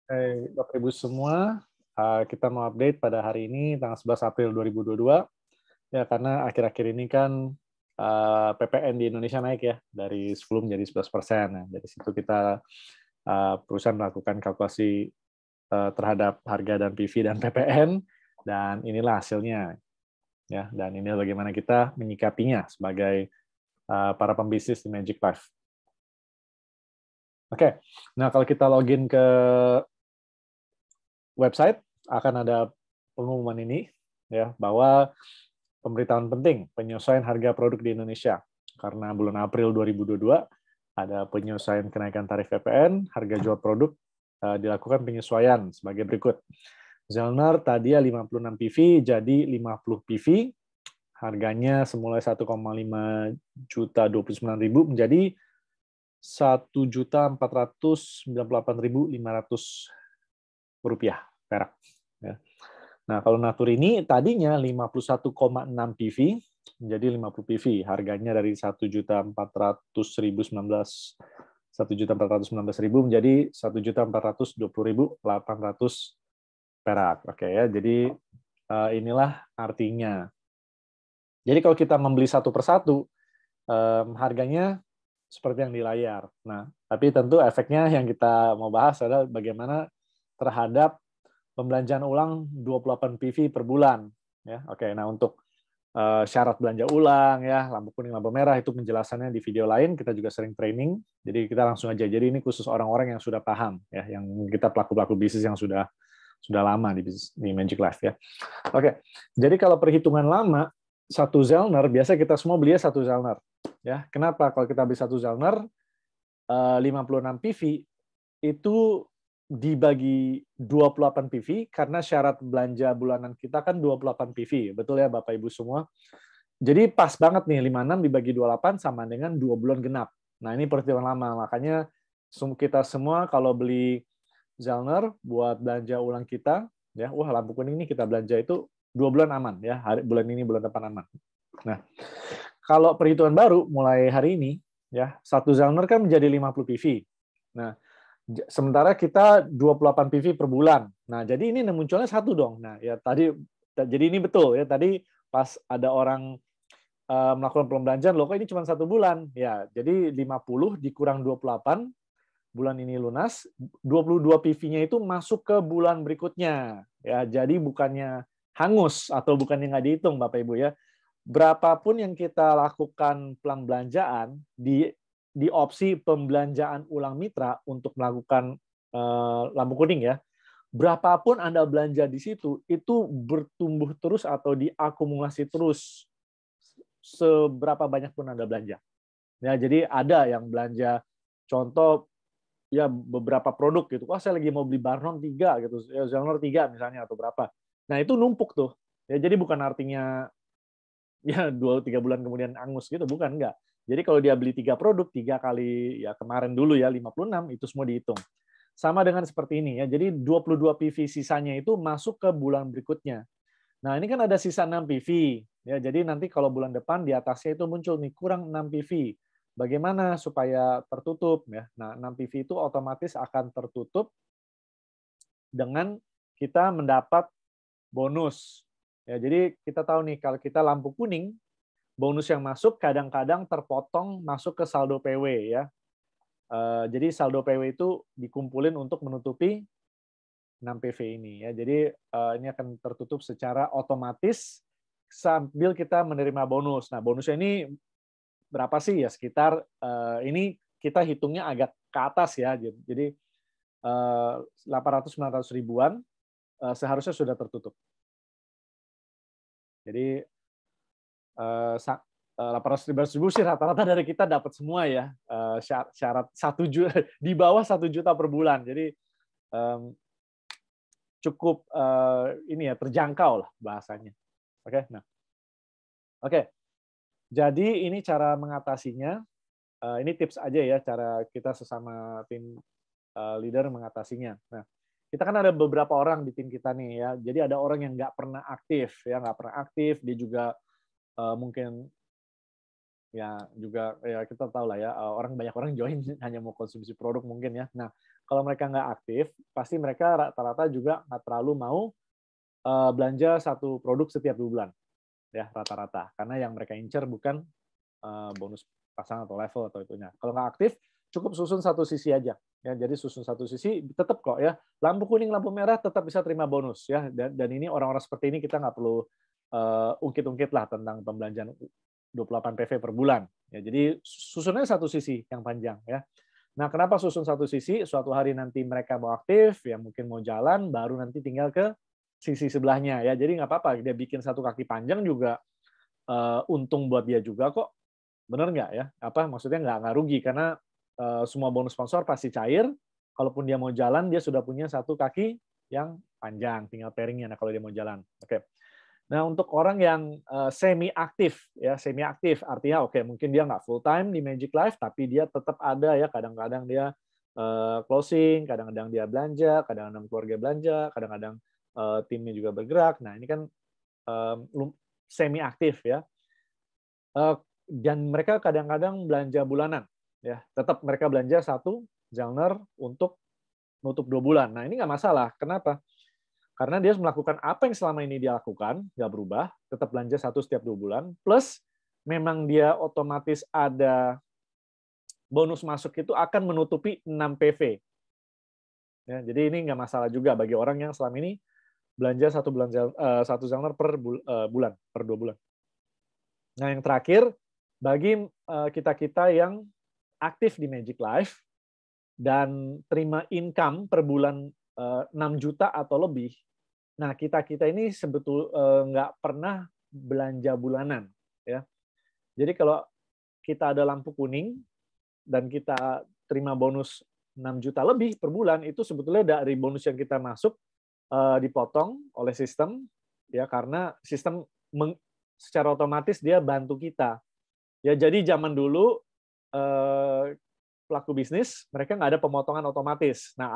Hai Bapak Ibu semua, kita mau update pada hari ini tanggal 11 April 2022 ya, karena akhir-akhir ini kan PPN di Indonesia naik ya dari 10 menjadi 11%. Nah, dari situ kita perusahaan melakukan kalkulasi terhadap harga dan PV dan PPN, dan inilah hasilnya ya, dan ini bagaimana kita menyikapinya sebagai para pembisnis di Magic Life. Oke, nah kalau kita login ke website akan ada pengumuman ini ya, bahwa pemberitahuan penting penyesuaian harga produk di Indonesia karena bulan April 2022 ada penyesuaian kenaikan tarif PPN, harga jual produk dilakukan penyesuaian sebagai berikut. Zelner tadi 56 PV jadi 50 PV, harganya semula 1,5 juta 29.000 menjadi 1.498.500 rupiah perak. Ya. Nah, kalau Natur ini tadinya 51,6 PV menjadi 50 PV, harganya dari 1.419.000 menjadi 1.420.800 perak. Oke ya, jadi inilah artinya. Jadi kalau kita membeli satu persatu, harganya seperti yang di layar. Nah, tapi tentu efeknya yang kita mau bahas adalah bagaimana terhadap pembelanjaan ulang 28 PV per bulan. Ya, oke. Nah, untuk syarat belanja ulang ya, lampu kuning, lampu merah itu penjelasannya di video lain. Kita juga sering training. Jadi kita langsung aja. Jadi ini khusus orang-orang yang sudah paham ya, yang kita pelaku-pelaku bisnis yang sudah lama di Magic Life ya. Oke. Jadi kalau perhitungan lama satu Zelner, biasa kita semua beli satu Zelner. Ya, kenapa? Kalau kita beli satu Zelner 56 PV itu dibagi 28 PV karena syarat belanja bulanan kita kan 28 PV. Betul ya Bapak Ibu semua? Jadi pas banget nih 56 dibagi 28 sama dengan 2 bulan genap. Nah, ini perhitungan lama. Makanya kita semua kalau beli Zelner buat belanja ulang kita, ya, wah lampu kuning ini kita belanja itu 2 bulan aman ya. Bulan ini bulan depan aman. Nah, kalau perhitungan baru mulai hari ini ya, satu Zelner kan menjadi 50 PV. Nah, sementara kita 28 PV per bulan. Nah, jadi ini munculnya satu dong. Nah, ya tadi jadi ini betul ya, tadi pas ada orang melakukan pembelanjaan, loh kok ini cuma 1 bulan. Ya, jadi 50 dikurang 28, bulan ini lunas, 22 PV-nya itu masuk ke bulan berikutnya. Ya, jadi bukannya hangus atau bukannya nggak dihitung Bapak Ibu ya. Berapapun yang kita lakukan belanjaan di opsi pembelanjaan ulang mitra untuk melakukan lampu kuning ya, berapapun Anda belanja di situ, itu bertumbuh terus atau diakumulasi terus seberapa banyak pun Anda belanja. Ya, jadi ada yang belanja, contoh ya beberapa produk gitu. Wah, saya lagi mau beli Barnon 3 gitu, ya Zelner 3 misalnya atau berapa. Nah, itu numpuk tuh. Ya, jadi bukan artinya ya 2-3 bulan kemudian angus gitu, bukan, enggak. Jadi kalau dia beli 3 produk, 3 kali ya kemarin dulu ya 56, itu semua dihitung. Sama dengan seperti ini ya. Jadi 22 PV sisanya itu masuk ke bulan berikutnya. Nah, ini kan ada sisa 6 PV. Ya, jadi nanti kalau bulan depan di atasnya itu muncul nih kurang 6 PV. Bagaimana supaya tertutup ya? Nah, 6 PV itu otomatis akan tertutup dengan kita mendapat bonus. Ya, jadi kita tahu nih kalau kita lampu kuning, bonus yang masuk kadang-kadang terpotong masuk ke saldo PW ya. Jadi saldo PW itu dikumpulin untuk menutupi 6 PV ini ya. Jadi ini akan tertutup secara otomatis sambil kita menerima bonus. Nah, bonusnya ini berapa sih ya? Sekitar ini kita hitungnya agak ke atas ya. Jadi 800-900 ribuan seharusnya sudah tertutup. Jadi 800 ribu sih rata-rata dari kita dapat semua ya, syarat 1 juta di bawah 1 juta per bulan. Jadi cukup ini ya, terjangkau lah bahasanya. Oke, nah, oke. Jadi ini cara mengatasinya. Ini tips aja ya, cara kita sesama tim leader mengatasinya. Nah, kita kan ada beberapa orang di tim kita nih ya. Jadi ada orang yang nggak pernah aktif ya, nggak pernah aktif. Dia juga mungkin ya juga ya kita tahu lah ya, banyak orang join hanya mau konsumsi produk mungkin ya. Nah, kalau mereka nggak aktif, pasti mereka rata-rata juga nggak terlalu mau belanja satu produk setiap 2 bulan, ya rata-rata. Karena yang mereka incer bukan bonus pasang atau level atau itunya. Kalau nggak aktif, cukup susun satu sisi aja. Ya, jadi susun satu sisi tetap kok ya. Lampu kuning, lampu merah tetap bisa terima bonus ya. Dan ini orang-orang seperti ini kita nggak perlu ungkit-ungkit lah tentang pembelanjaan 28 PV per bulan. Ya, jadi susunnya satu sisi yang panjang ya. Nah, kenapa susun satu sisi? Suatu hari nanti mereka mau aktif, ya mungkin mau jalan, baru nanti tinggal ke sisi sebelahnya ya. Jadi nggak apa-apa, dia bikin satu kaki panjang juga untung buat dia juga kok. Bener nggak ya? Apa maksudnya nggak rugi karena semua bonus sponsor pasti cair. Kalaupun dia mau jalan, dia sudah punya satu kaki yang panjang, tinggal pairingnya. Nah, kalau dia mau jalan, oke. Nah, untuk orang yang semi aktif, ya semi aktif artinya oke mungkin dia nggak full time di Magic Life, tapi dia tetap ada ya. Kadang-kadang dia closing, kadang-kadang dia belanja, kadang-kadang keluarga belanja, kadang-kadang timnya juga bergerak. Nah, ini kan semi aktif ya. Dan mereka kadang-kadang belanja bulanan, ya. Tetap mereka belanja satu genre untuk nutup 2 bulan. Nah, ini nggak masalah. Kenapa? Karena dia melakukan apa yang selama ini dia lakukan, nggak berubah, tetap belanja satu setiap 2 bulan, plus memang dia otomatis ada bonus masuk itu akan menutupi 6 PV. Ya, jadi ini nggak masalah juga bagi orang yang selama ini belanja satu genre per bulan, per 2 bulan. Nah, yang terakhir, bagi kita-kita yang aktif di Magic Life dan terima income per bulan 6 juta atau lebih, nah kita-kita ini nggak pernah belanja bulanan. Ya. Jadi kalau kita ada lampu kuning dan kita terima bonus 6 juta lebih per bulan, itu sebetulnya dari bonus yang kita masuk dipotong oleh sistem, ya karena sistem secara otomatis dia bantu kita. Ya, jadi zaman dulu pelaku bisnis mereka nggak ada pemotongan otomatis. Nah,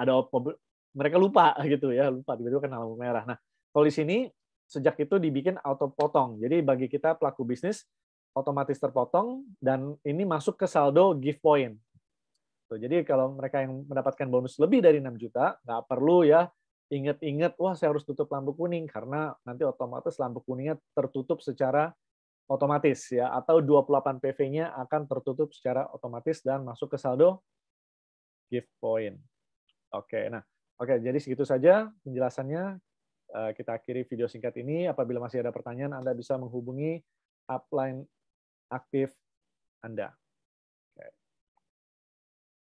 mereka lupa gitu ya, lupa tiba-tiba kena lampu merah. Nah, kalau di sini sejak itu dibikin auto potong. Jadi bagi kita pelaku bisnis otomatis terpotong dan ini masuk ke saldo gift point. Jadi kalau mereka yang mendapatkan bonus lebih dari 6 juta, nggak perlu ya ingat-ingat, wah saya harus tutup lampu kuning karena nanti otomatis lampu kuningnya tertutup secara otomatis ya atau 28 PV-nya akan tertutup secara otomatis dan masuk ke saldo gift point. Oke, nah, jadi segitu saja penjelasannya. Kita akhiri video singkat ini. Apabila masih ada pertanyaan, Anda bisa menghubungi upline aktif Anda.